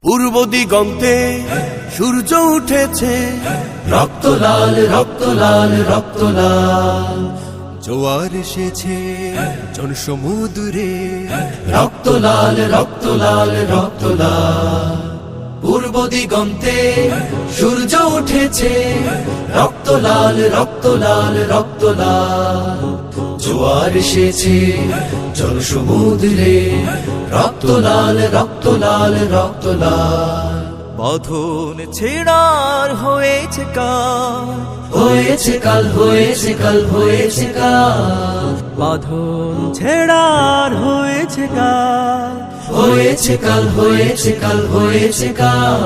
পূর্ব দিগন্তে সূর্য উঠেছে, রক্ত লাল রক্ত লাল রক্ত লাল, জোয়ার এসেছে জনসমুদ্রে, রক্ত লাল রক্ত লাল রক্ত লাল। পূর্ব দিগন্তে সূর্য উঠেছে, রক্ত লাল রক্ত লাল রক্ত লাল, জোয়ার এসেছে জনসমুদ্রে, রক্ত লাল রক্ত লাল রক্ত লাল। বাঁধন ছেড়ার হয়েছে কাল, হয়েছে কাল হয়েছে কাল হয়েছে কাল, বাঁধন ছেড়ার হয়েছে কাল, হয়েছে কাল হয়েছে কাল হয়েছে কাল,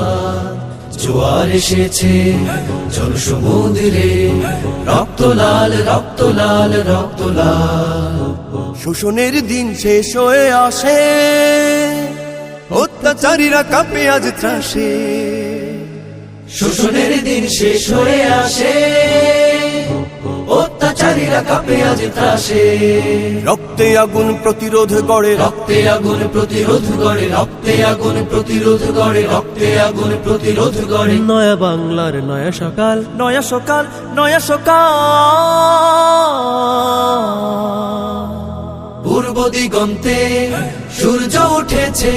জোয়ার এসেছে জনসমুদ্রে, রক্ত লাল রক্ত লাল রক্ত লাল। শোষণের দিন শেষ হয়ে আসে, অত্যাচারীরা কাঁপে আজ ত্রাসে, শোষণের দিন শেষ হয়ে আসে, অত্যাচারীরা কাঁপে আজ ত্রাসে, রক্তে আগুন প্রতিরোধ গড়ে, রক্তে আগুন প্রতিরোধ গড়ে, রক্তে আগুন প্রতিরোধ গড়ে, রক্তে আগুন প্রতিরোধ গড়ে। নয়া বাংলার নয়া সকাল, নয়া সকাল, নয়া সকাল। পূর্ব দিগন্তে সূর্য উঠেছে,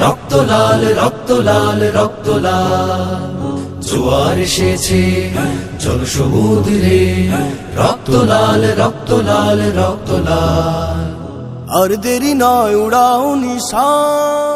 রক্ত লাল রক্ত লাল রক্ত লাল, জোয়ার এসেছে জনসমুদ্রে, রক্ত লাল রক্ত লাল রক্ত লাল। আর দেরি নয় উড়াও নিশান,